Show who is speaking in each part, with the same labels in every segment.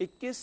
Speaker 1: 21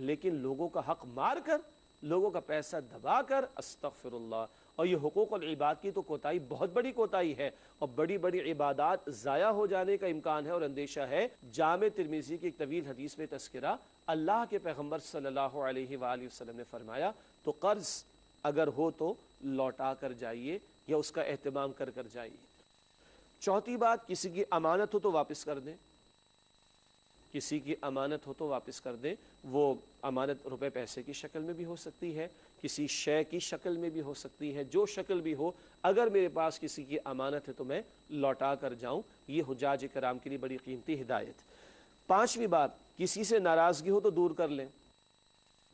Speaker 1: لیکن لوگوں کا حق مار کر، لوگوں کا پیسہ دبا کر، استغفر اللہ۔ اور یہ حقوق العباد کی تو کوتاہی بہت بڑی کوتاہی ہے، اور بڑی بڑی عبادات ضائع ہو جانے کا امکان ہے اور اندیشہ ہے۔ جامع ترمذی کی ایک طویل حدیث میں تذکرہ، اللہ کے پیغمبر صلی اللہ علیہ وآلہ وسلم نے فرمایا تو قرض اگر ہو تو لوٹا کر جائیے یا اس کا اہتمام کر جائیے۔ چوتھی بات، کسی کی امانت ہو تو واپس کر دیں، کسی کی امانت ہو تو واپس کر دیں۔ وہ امانت روپے پیسے کی شکل میں بھی ہو سکتی ہے، کسی شے کی شکل میں بھی ہو سکتی ہے، جو شکل بھی ہو، اگر میرے پاس کسی کی امانت ہے تو میں لوٹا کر جاؤں۔ یہ حجاج کرام کے لیے بڑی قیمتی ہدایت۔ پانچویں بات، کسی سے ناراضگی ہو تو دور کر لیں۔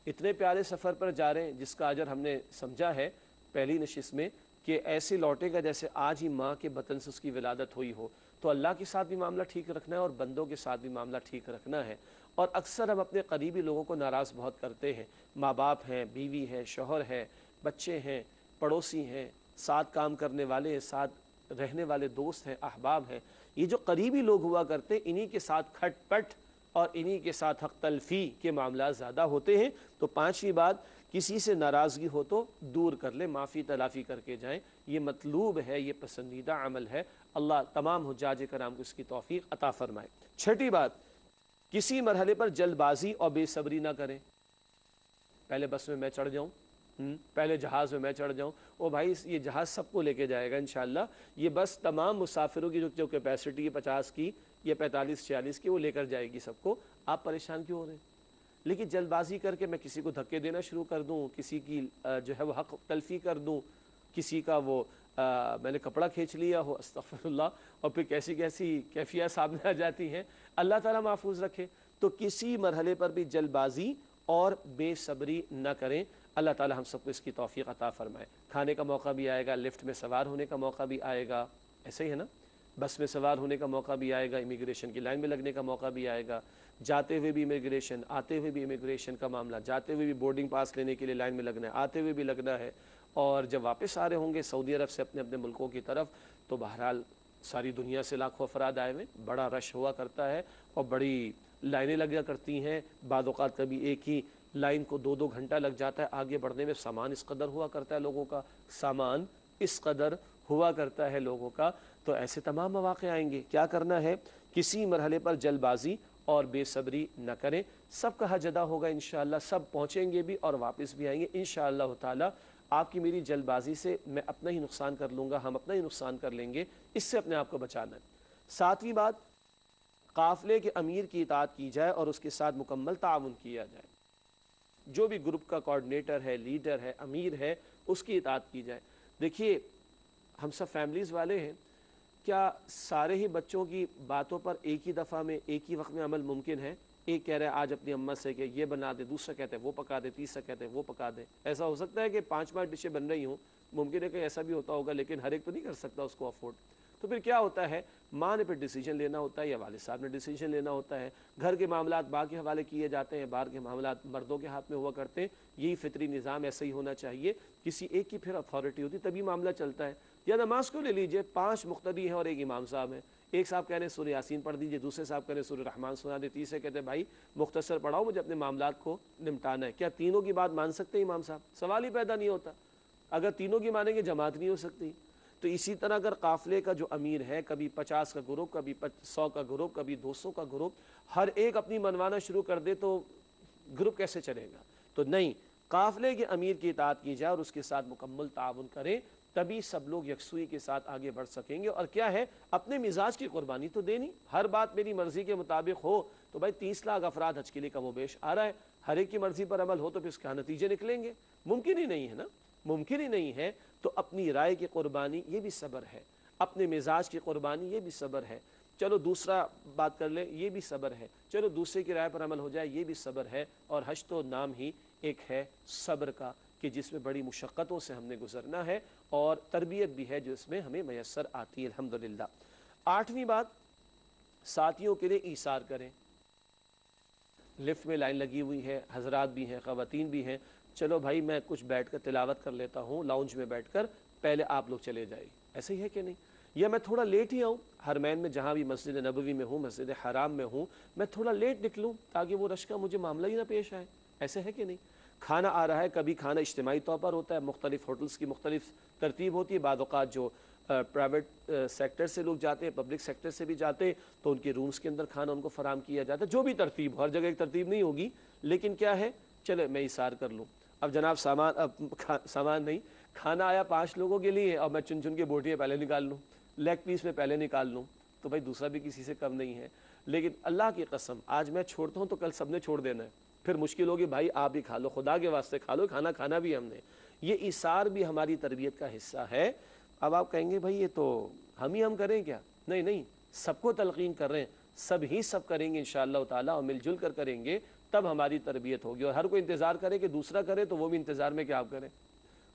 Speaker 1: اتنے پیارے سفر پر جا رہے ہیں جس کا اجر ہم نے سمجھا ہے پہلی نشست میں کہ ایسے لوٹے گا جیسے آج ہی ماں کے بطن سے اس کی ولادت ہوئی ہو۔ تو اللہ کے ساتھ بھی معاملہ ٹھیک رکھنا ہے اور بندوں کے ساتھ بھی معاملہ ٹھیک رکھنا ہے۔ اور اکثر ہم اپنے قریبی لوگوں کو ناراض بہت کرتے ہیں، ماں باپ ہیں، بیوی ہے، شوہر ہے، بچے ہیں، پڑوسی ہیں، ساتھ کام کرنے والے ہیں، ساتھ رہنے والے دوست ہیں، احباب ہیں۔ یہ جو قریبی لوگ ہوا کرتے، انہی کے ساتھ کھٹ پٹ اور انہی کے ساتھ حق تلفی کے معاملات زیادہ ہوتے ہیں۔ تو پانچویں بات، کسی سے ناراضگی ہو تو دور کر لیں، معافی تلافی کر کے جائیں۔ یہ مطلوب ہے، یہ پسندیدہ عمل ہے۔ اللہ تمام حجاج کرام کو اس کی توفیق عطا فرمائے۔ چھٹی بات، کسی مرحلے پر جلد بازی اور بے صبری نہ کریں۔ پہلے بس میں چڑھ جاؤں، پہلے جہاز میں چڑھ جاؤں، او بھائی یہ جہاز سب کو لے کے جائے گا انشاءاللہ۔ یہ بس تمام مسافروں کی جو کیپیسٹی ہے 50 کی یا 45-46 کی، وہ لے کر جائے گی سب کو۔ آپ پریشان کیوں ہو رہے ہیں؟ لیکن جلد بازی کر کے میں کسی کو دھکے دینا شروع کر دوں، کسی کی جو ہے وہ حق تلفی کر دوں، کسی کا وہ میں نے کپڑا کھینچ لیا ہو، استغفر اللہ، اور پھر کیسی کیفیات سامنے آ جاتی ہیں، اللہ تعالیٰ محفوظ رکھے۔ تو کسی مرحلے پر بھی جلد بازی اور بے صبری نہ کریں۔ اللہ تعالیٰ ہم سب کو اس کی توفیق عطا فرمائے۔ کھانے کا موقع بھی آئے گا، لفٹ میں سوار ہونے کا موقع بھی آئے گا، ایسے ہی ہے نا، بس میں سوار ہونے کا موقع بھی آئے گا، امیگریشن کی لائن میں لگنے کا موقع بھی آئے گا، جاتے ہوئے بھی امیگریشن، آتے ہوئے بھی امیگریشن کا معاملہ، جاتے ہوئے بھی بورڈنگ پاس لینے کے لیے لائن میں لگنا ہے، آتے ہوئے بھی لگنا ہے، اور جب واپس آ رہے ہوں گے سعودی عرب سے اپنے اپنے ملکوں کی طرف، تو بہرحال ساری دنیا سے لاکھوں افراد آئے ہوئے، بڑا رش ہوا کرتا ہے اور بڑی لائنیں لگا کرتی ہیں۔ بعض اوقات کبھی ایک ہی لائن کو 2-2 گھنٹہ لگ جاتا ہے آگے بڑھنے میں۔ سامان اس قدر ہوا کرتا ہے لوگوں کا، سامان اس قدر ہوا کرتا ہے لوگوں کا۔ تو ایسے تمام مواقع آئیں گے، کیا کرنا ہے؟ کسی مرحلے پر جلد بازی اور بے صبری نہ کریں۔ سب کا حج ادا ہوگا انشاءاللہ، سب پہنچیں گے بھی اور واپس بھی آئیں گے انشاءاللہ تعالی۔ آپ کی میری جلد بازی سے میں اپنا ہی نقصان کر لوں گا، ہم اپنا ہی نقصان کر لیں گے، اس سے اپنے آپ کو بچانا ہے۔ ساتویں بات، قافلے کے امیر کی اطاعت کی جائے اور اس کے ساتھ مکمل تعاون کیا جائے۔ جو بھی گروپ کا کوارڈینیٹر ہے، لیڈر ہے، امیر ہے، اس کی اطاعت کی جائے۔ دیکھیے ہم سب فیملیز والے ہیں، کیا سارے ہی بچوں کی باتوں پر ایک ہی دفعہ میں ایک ہی وقت میں عمل ممکن ہے؟ ایک کہہ رہا ہے آج اپنی اماں سے کہ یہ بنا دے، دوسرا کہتا ہے وہ پکا دے، تیسرا کہتا ہے وہ پکا دے۔ ایسا ہو سکتا ہے کہ 5 ڈشیں بن رہی ہوں، ممکن ہے کہ ایسا بھی ہوتا ہوگا، لیکن ہر ایک تو نہیں کر سکتا اس کو افورڈ۔ تو پھر کیا ہوتا ہے؟ ماں نے پھر ڈیسیجن لینا ہوتا ہے یا والد صاحب نے ڈیسیجن لینا ہوتا ہے۔ گھر کے معاملات ماں کے حوالے کیے جاتے ہیں، باہر کے معاملات مردوں کے ہاتھ میں ہوا کرتے ہیں۔ یہی فطری نظام ایسا ہی ہونا چاہیے، کسی ایک کی پھر اتھارٹی ہوتی تبھی معاملہ چلتا ہے۔ یا نماز کو لے لیجئے، 5 مقتدی ہیں اور ایک امام صاحب ہیں، ایک صاحب کہہ رہے ہیں سورہ یاسین پڑھ دیجئے، دوسرے صاحب کہہ رہے ہیں سورہ رحمان سنا دے، تیسرے کہتے ہیں بھائی مختصر پڑھاؤ، مجھے اپنے معاملات کو نمٹانا ہے۔ کیا تینوں کی بات مان سکتے ہیں امام صاحب؟ سوال ہی پیدا نہیں ہوتا۔ اگر تینوں کی مانیں گے جماعت نہیں ہو سکتی۔ تو اسی طرح اگر قافلے کا جو امیر ہے، کبھی 50 کا گروپ، کبھی 100 کا گروپ، کبھی 200 کا گروپ، ہر ایک اپنی منوانا شروع کر دے تو گروپ کیسے چلے گا؟ تو نہیں، قافلے کے امیر کی اطاعت کی جائے اور اس کے ساتھ مکمل تعاون کریں، تبھی سب لوگ یکسوئی کے ساتھ آگے بڑھ سکیں گے۔ اور کیا ہے، اپنے مزاج کی قربانی تو دینی، ہر بات میری مرضی کے مطابق ہو تو بھائی 30 لاکھ افراد حج کے لیے کم و بیش آ رہا ہے، ہر ایک کی مرضی پر عمل ہو تو پھر اس کا نتیجے نکلیں گے؟ ممکن ہی نہیں ہے نا، ممکن ہی نہیں ہے۔ تو اپنی رائے کی قربانی یہ بھی صبر ہے، اپنے مزاج کی قربانی یہ بھی صبر ہے۔ چلو دوسرا بات کر لیں، یہ بھی صبر ہے۔ چلو دوسرے کی رائے پر عمل ہو جائے، یہ بھی صبر ہے۔ اور حج تو نام ہی ایک ہے صبر کا، کہ جس میں بڑی مشقتوں سے ہم نے گزرنا ہے، اور تربیت بھی ہے جو اس میں ہمیں میسر آتی ہے الحمدللہ۔ 8ویں بات، ساتھیوں کے لیے ایثار کریں۔ لفٹ میں لائن لگی ہوئی ہے، حضرات بھی ہیں، خواتین بھی ہیں، چلو بھائی میں کچھ بیٹھ کر تلاوت کر لیتا ہوں لاؤنج میں بیٹھ کر، پہلے آپ لوگ چلے جائیں، ایسے ہی ہے کہ نہیں؟ یا میں تھوڑا لیٹ ہی آؤں، حرمین میں جہاں بھی مسجد نبوی میں ہوں، مسجد حرام میں ہوں، میں تھوڑا لیٹ نکلوں تاکہ وہ رش کا مجھے معاملہ ہی نہ پیش آئے۔ ایسے ہے کہ نہیں؟ کھانا آ رہا ہے، کبھی کھانا اجتماعی طور پر ہوتا ہے، مختلف ہوٹلز کی مختلف ترتیب ہوتی ہے، بعض اوقات جو پرائیویٹ سیکٹر سے لوگ جاتے ہیں، پبلک سیکٹر سے بھی جاتے ہیں، تو ان کے رومز کے اندر کھانا ان کو فراہم کیا جاتا ہے، جو بھی ترتیب ہو، ہر جگہ ایک ترتیب نہیں ہوگی، لیکن کیا ہے، چلے میں اِیثار کر لوں۔ اب جناب سامان نہیں، کھانا آیا 5 لوگوں کے لیے، اور میں چن چن کے بوٹیاں پہلے نکال لوں، لیگ پیس میں پہلے نکال لوں، تو بھائی دوسرا بھی کسی سے کم نہیں ہے۔ لیکن اللہ کی قسم آج میں چھوڑتا ہوں تو کل سب نے چھوڑ دینا ہے، پھر مشکل ہوگی، بھائی آپ بھی کھا لو، خدا کے واسطے کھا لو، کھانا کھانا بھی ہم نے۔ یہ ایثار بھی ہماری تربیت کا حصہ ہے۔ اب آپ کہیں گے بھائی یہ تو ہم کریں کیا؟ نہیں نہیں، سب کو تلقین کر رہے ہیں، سب کریں گے انشاءاللہ تعالیٰ، اور مل جل کر کریں گے تب ہماری تربیت ہوگی۔ اور ہر کوئی انتظار کرے کہ دوسرا کرے تو وہ بھی انتظار میں کیا آپ کریں،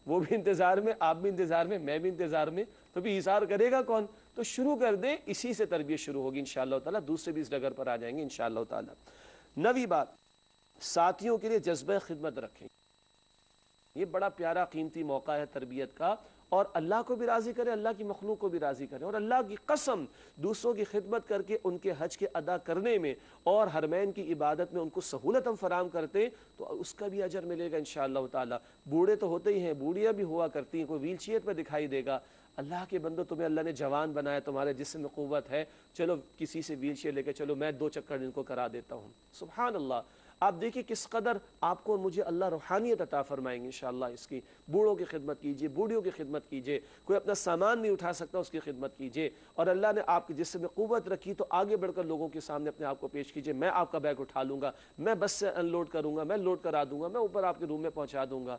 Speaker 1: وہ بھی انتظار میں، آپ بھی انتظار میں، میں بھی انتظار میں، تو بھی ایثار کرے گا کون؟ تو شروع کر دیں، اسی سے تربیت شروع ہوگی انشاءاللہ تعالیٰ، دوسرے بھی اس ڈگر پر آ جائیں گے انشاءاللہ تعالیٰ۔ 9ویں بات، ساتھیوں کے لیے جذبہ خدمت رکھیں۔ یہ بڑا پیارا قیمتی موقع ہے تربیت کا، اور اللہ کو بھی راضی کرے، اللہ کی مخلوق کو بھی راضی کرے، اور اللہ کی قسم دوسروں کی خدمت کر کے ان کے حج کے ادا کرنے میں اور حرمین کی عبادت میں ان کو سہولت ہم فراہم کرتے تو اس کا بھی اجر ملے گا انشاءاللہ تعالی۔ بوڑھے تو ہوتے ہی ہیں، بوڑھیاں بھی ہوا کرتی ہیں، کوئی ویل چیئر پہ دکھائی دے گا، اللہ کے بندو تمہیں اللہ نے جوان بنایا، تمہارے جسم میں قوت ہے، چلو کسی سے ویل چیئر لے کے چلو، میں 2 چکر ان کو کرا دیتا ہوں، سبحان اللہ۔ آپ دیکھیں کس قدر آپ کو اور مجھے اللہ روحانیت عطا فرمائیں گے انشاءاللہ اس کی۔ بوڑھوں کی خدمت کیجئے، بوڑھیوں کی خدمت کیجئے، کوئی اپنا سامان نہیں اٹھا سکتا اس کی خدمت کیجئے، اور اللہ نے آپ کے جسم میں قوت رکھی تو آگے بڑھ کر لوگوں کے سامنے اپنے آپ کو پیش کیجئے، میں آپ کا بیگ اٹھا لوں گا، میں بس سے ان لوڈ کروں گا، میں لوڈ کرا دوں گا، میں اوپر آپ کے روم میں پہنچا دوں گا۔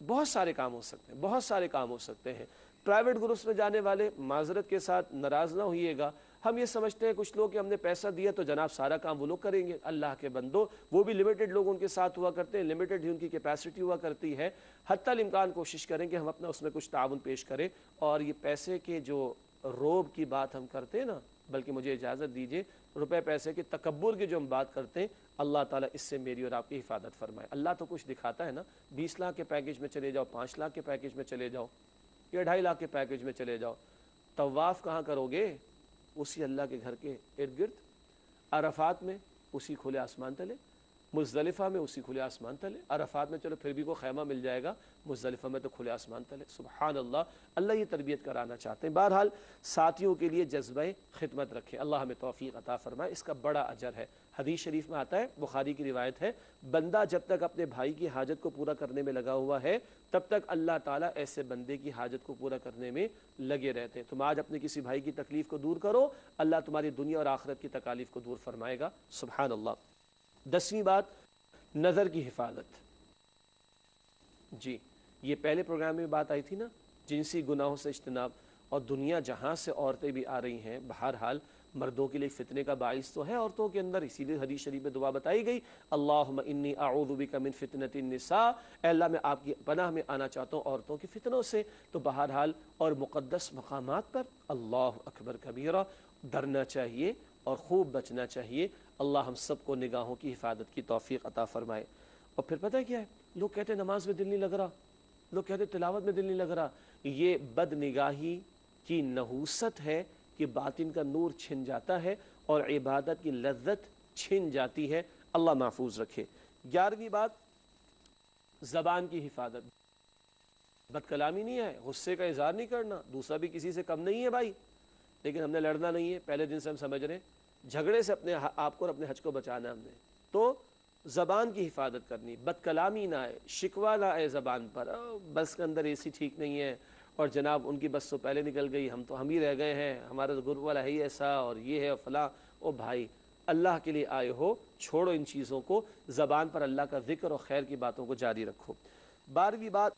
Speaker 1: بہت سارے کام ہو سکتے ہیں، بہت سارے کام ہو سکتے ہیں۔ پرائیویٹ گروپس میں جانے والے معذرت کے ساتھ ناراض نہ ہوئیے گا، ہم یہ سمجھتے ہیں کچھ لوگ کہ ہم نے پیسہ دیا تو جناب سارا کام وہ لوگ کریں گے۔ اللہ کے بندو، وہ بھی لمیٹڈ لوگ ان کے ساتھ ہوا کرتے ہیں، لمیٹڈ ہی ان کی کیپیسٹی ہوا کرتی ہے۔ حتی الامکان کوشش کریں کہ ہم اپنا اس میں کچھ تعاون پیش کریں، اور یہ پیسے کے جو روب کی بات ہم کرتے ہیں نا، بلکہ مجھے اجازت دیجئے، روپے پیسے کے تکبر کی جو ہم بات کرتے ہیں، اللہ تعالیٰ اس سے میری اور آپ کی حفاظت فرمائے۔ اللہ تو کچھ دکھاتا ہے نا، 20 لاکھ کے پیکج میں چلے جاؤ، 5 لاکھ کے پیکج میں چلے جاؤ، یا 2.5 لاکھ کے پیکج میں چلے جاؤ، طواف کہاں کرو گے؟ اسی اللہ کے گھر کے ارد گرد، عرفات میں اسی کھلے آسمان تلے، مزدلفہ میں اسی کھلے آسمان تلے۔ عرفات میں چلو پھر بھی کوئی خیمہ مل جائے گا، مزدلفہ میں تو کھلے آسمان تلے۔ سبحان اللہ، اللہ یہ تربیت کرانا چاہتے ہیں۔ بہرحال ساتھیوں کے لیے جذبہ خدمت رکھیں، اللہ ہمیں توفیق عطا فرمائے، اس کا بڑا اجر ہے۔ حدیث شریف میں آتا ہے، بخاری کی روایت ہے، بندہ جب تک اپنے بھائی کی حاجت کو پورا کرنے میں لگا ہوا ہے تب تک اللہ تعالیٰ ایسے بندے کی حاجت کو پورا کرنے میں لگے رہتے ہیں۔ تم آج اپنے کسی بھائی کی تکلیف کو دور کرو، اللہ تمہاری دنیا اور آخرت کی تکالیف کو دور فرمائے گا، سبحان اللہ۔ 10ویں بات، نظر کی حفاظت۔ جی، یہ پہلے پروگرام میں بات آئی تھی نا، جنسی گناہوں سے اجتناب، اور دنیا جہاں سے عورتیں بھی آ رہی ہیں، بہرحال مردوں کے لیے فتنے کا باعث تو ہے عورتوں کے اندر، اسی لیے حدیث شریف میں دعا بتائی گئی، اللہم انی اعوذ بک من فتنۃ النساء، اے اللہ میں آپ کی پناہ میں آنا چاہتا ہوں عورتوں کی فتنوں سے۔ تو بہرحال اور مقدس مقامات پر اللہ اکبر کبیرہ ڈرنا چاہیے اور خوب بچنا چاہیے۔ اللہ ہم سب کو نگاہوں کی حفاظت کی توفیق عطا فرمائے۔ اور پھر پتہ کیا ہے، لوگ کہتے ہیں نماز میں دل نہیں لگ رہا، لوگ کہتے ہیں تلاوت میں دل نہیں لگ رہا، یہ بد نگاہی کی نحوست ہے کہ باطن کا نور چھن جاتا ہے اور عبادت کی لذت چھن جاتی ہے، اللہ محفوظ رکھے۔ 11ویں بات، زبان کی حفاظت۔ بد کلامی نہیں ہے، غصے کا اظہار نہیں کرنا، دوسرا بھی کسی سے کم نہیں ہے بھائی، لیکن ہم نے لڑنا نہیں ہے، پہلے دن سے ہم سمجھ رہے ہیں، جھگڑے سے اپنے آپ کو اور اپنے حج کو بچانا ہم نے، تو زبان کی حفاظت کرنی، بد کلامی نہ آئے، شکوہ نہ آئے زبان پر، بس کے اندر اے سی ٹھیک نہیں ہے، اور جناب ان کی بس تو پہلے نکل گئی، ہم ہی رہ گئے ہیں، ہمارا تو گروپ والا ہے ہی ایسا، اور یہ ہے فلاں۔ او بھائی، اللہ کے لیے آئے ہو، چھوڑو ان چیزوں کو، زبان پر اللہ کا ذکر اور خیر کی باتوں کو جاری رکھو۔ 12ویں بات،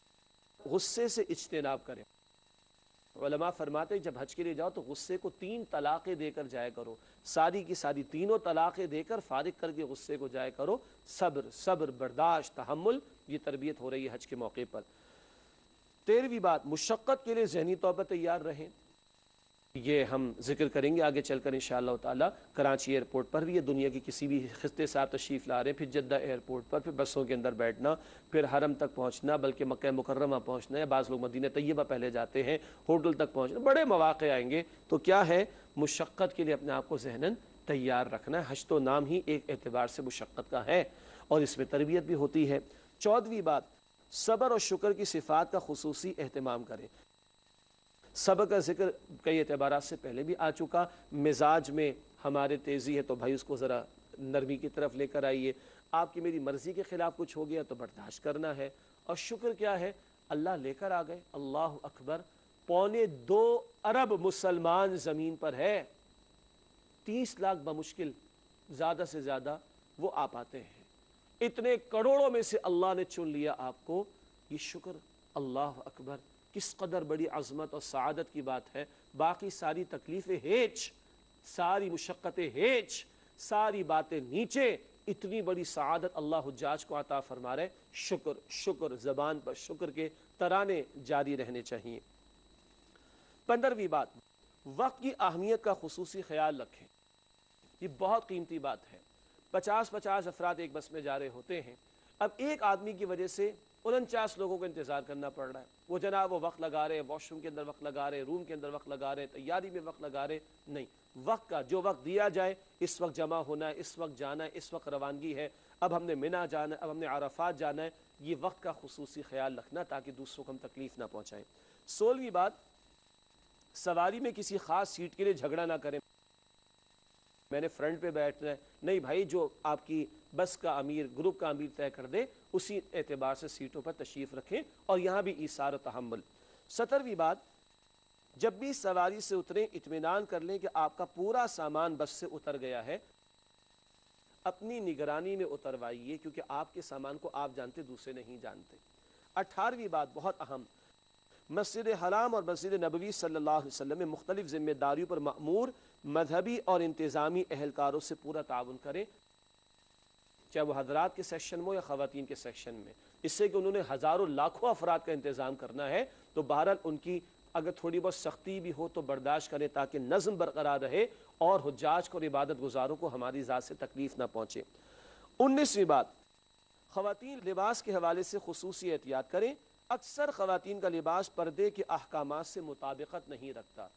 Speaker 1: غصے سے اجتناب کریں۔ علماء فرماتے ہیں جب حج کے لیے جاؤ تو غصے کو 3 طلاقیں دے کر جایا کرو، ساری کی ساری تینوں طلاقیں دے کر فارغ کر کے غصے کو جایا کرو۔ صبر، برداشت، تحمل، یہ تربیت ہو رہی ہے حج کے موقع پر۔ 13ویں بات، مشقت کے لیے ذہنی طور پر تیار رہیں، یہ ہم ذکر کریں گے آگے چل کر انشاءاللہ تعالی۔ کراچی ایئرپورٹ پر بھی، یہ دنیا کی کسی بھی خطے سے آپ تشریف لا رہے ہیں، پھر جدہ ایئرپورٹ پر، پھر بسوں کے اندر بیٹھنا، پھر حرم تک پہنچنا، بلکہ مکہ مکرمہ پہنچنا، یا بعض لوگ مدینہ طیبہ پہلے جاتے ہیں، ہوٹل تک پہنچنا، بڑے مواقع آئیں گے، تو کیا ہے، مشقت کے لیے اپنے آپ کو ذہناً تیار رکھنا ہے۔ حج تو نام ہی ایک اعتبار سے مشقت کا ہے، اور اس میں تربیت بھی ہوتی ہے۔ 14ویں بات، صبر اور شکر کی صفات کا خصوصی اہتمام کریں۔ صبر کا ذکر کئی اعتبارات سے پہلے بھی آ چکا، مزاج میں ہمارے تیزی ہے تو بھائی اس کو ذرا نرمی کی طرف لے کر آئیے، آپ کی میری مرضی کے خلاف کچھ ہو گیا تو برداشت کرنا ہے۔ اور شکر کیا ہے؟ اللہ لے کر آ گئے، اللہ اکبر، 2.25 ارب مسلمان زمین پر ہے، 30 لاکھ بمشکل زیادہ سے زیادہ وہ آ پاتے ہیں، اتنے کروڑوں میں سے اللہ نے چن لیا آپ کو، یہ شکر، اللہ اکبر، کس قدر بڑی عظمت اور سعادت کی بات ہے۔ باقی ساری تکلیفیں ہیچ، ساری مشقتیں ہیچ، ساری باتیں نیچے، اتنی بڑی سعادت اللہ حجاج کو عطا فرما رہے۔ شکر شکر، زبان پر شکر کے ترانے جاری رہنے چاہیے۔ 15ویں بات، وقت کی اہمیت کا خصوصی خیال رکھیں، یہ بہت قیمتی بات ہے۔ 50 افراد ایک بس میں جا رہے ہوتے ہیں، اب ایک آدمی کی وجہ سے 49 لوگوں کو انتظار کرنا پڑ رہا ہے، وہ جناب وہ وقت لگا رہے، واش روم کے اندر وقت لگا رہے، روم کے اندر وقت لگا رہے، تیاری میں وقت لگا رہے، نہیں، وقت کا جو وقت دیا جائے، اس وقت جمع ہونا ہے، اس وقت جانا ہے، اس وقت روانگی ہے، اب ہم نے منی جانا ہے، اب ہم نے عرفات جانا ہے، یہ وقت کا خصوصی خیال رکھنا تاکہ دوسروں کو ہم تکلیف نہ پہنچائیں۔ 16ویں بات، سواری میں کسی خاص سیٹ کے لیے جھگڑا نہ کریں، میں نے فرنٹ پہ بیٹھنا ہے، نہیں بھائی، جو آپ کی بس کا امیر، گروپ کا امیر طے کر دے اسی اعتبار سے سیٹوں پر تشریف رکھیں، اور یہاں بھی ایثار و تحمل۔ 17ویں بات، جب بھی سواری سے اتریں اطمینان کر لیں کہ آپ کا پورا سامان بس سے اتر گیا ہے، اپنی نگرانی میں اتروائیے، کیونکہ آپ کے سامان کو آپ جانتے، دوسرے نہیں جانتے۔ 18ویں بات بہت اہم، مسجد حرام اور مسجد نبوی صلی اللہ علیہ وسلم میں مختلف ذمہ داریوں پر مأمور مذہبی اور انتظامی اہلکاروں سے پورا تعاون کریں، چاہے وہ حضرات کے سیکشن میں یا خواتین کے سیکشن میں، اس سے کہ انہوں نے ہزاروں لاکھوں افراد کا انتظام کرنا ہے، تو بہرحال ان کی اگر تھوڑی بہت سختی بھی ہو تو برداشت کریں تاکہ نظم برقرار رہے اور حجاج کو اور عبادت گزاروں کو ہماری ذات سے تکلیف نہ پہنچے۔ 19ویں بات، خواتین لباس کے حوالے سے خصوصی احتیاط کریں، اکثر خواتین کا لباس پردے کے احکامات سے مطابقت نہیں رکھتا۔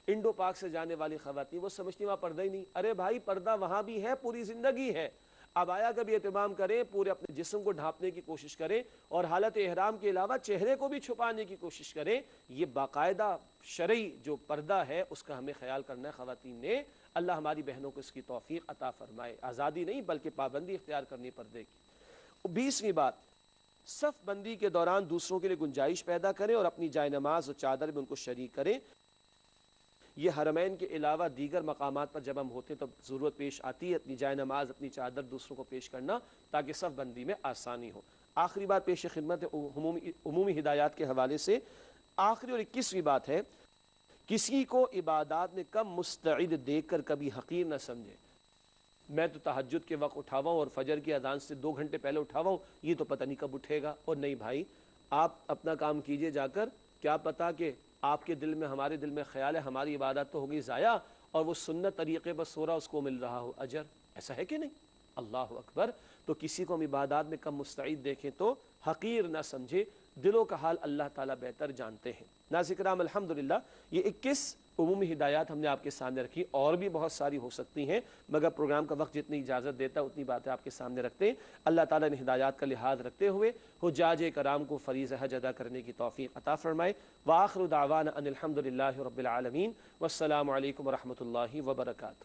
Speaker 1: انڈو پاک سے جانے والی خواتین وہ سمجھتی وہاں پردہ ہی نہیں، ارے بھائی پردہ وہاں بھی ہے، پوری زندگی ہے، عبایا کا بھی اہتمام کریں، پورے اپنے جسم کو ڈھانپنے کی کوشش کریں، اور حالت احرام کے علاوہ چہرے کو بھی چھپانے کی کوشش کریں، یہ باقاعدہ شرعی جو پردہ ہے اس کا ہمیں خیال کرنا ہے خواتین نے۔ اللہ ہماری بہنوں کو اس کی توفیق عطا فرمائے، آزادی نہیں بلکہ پابندی اختیار کرنی پردے کی۔ 20ویں بات، صف بندی کے دوران دوسروں کے لیے گنجائش پیدا کریں اور اپنی جائے نماز اور چادر میں ان کو شریک کریں، یہ حرمین کے علاوہ دیگر مقامات پر جب ہم ہوتے تو ضرورت پیش آتی ہے اپنی جائے نماز، اپنی چادر دوسروں کو پیش کرنا تاکہ صف بندی میں آسانی ہو۔ آخری بات پیش خدمت عمومی ہدایات کے حوالے سے، آخری اور 21ویں بات ہے، کسی کو عبادات میں کم مستعد دیکھ کر کبھی حقیر نہ سمجھے، میں تو تہجد کے وقت اٹھا ہوا ہوں اور فجر کی اذان سے 2 گھنٹے پہلے اٹھا ہوا ہوں، یہ تو پتہ نہیں کب اٹھے گا، اور نہیں بھائی، آپ اپنا کام کیجئے جا کر، کیا پتا کہ آپ کے دل میں ہمارے دل میں خیال ہے ہماری عبادت تو ہوگی ضائع، اور وہ سنت طریقے پر سو رہا اس کو مل رہا ہو اجر، ایسا ہے کہ نہیں؟ اللہ اکبر۔ تو کسی کو ہم عبادات میں کم مستعد دیکھیں تو حقیر نہ سمجھے، دلوں کا حال اللہ تعالیٰ بہتر جانتے ہیں۔ ناظرین کرام، الحمدللہ یہ 21 عمومی ہدایات ہم نے آپ کے سامنے رکھی، اور بھی بہت ساری ہو سکتی ہیں، مگر پروگرام کا وقت جتنی اجازت دیتا ہے اتنی باتیں آپ کے سامنے رکھتے ہیں۔ اللہ تعالیٰ نے ہدایات کا لحاظ رکھتے ہوئے حجاج کرام کو فریضہ حج ادا کرنے کی توفیق عطا فرمائے۔ وآخر دعوانا ان الحمدللہ رب العالمین، والسلام علیکم ورحمۃ اللہ وبرکاتہ۔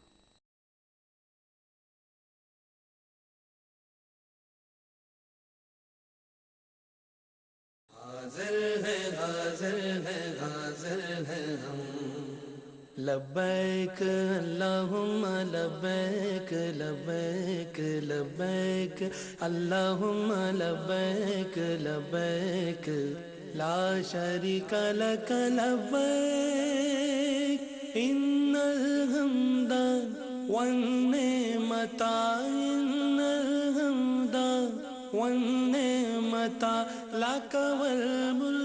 Speaker 2: حاضر ہے حاضر ہے حاضر ہے ہم، لبیک اللہم لبیک لبیک لبیک اللہم لبیک لبیک لا شریک لک لبیک ان الحمد والنعمت ان الحمد والنعمت لک والملک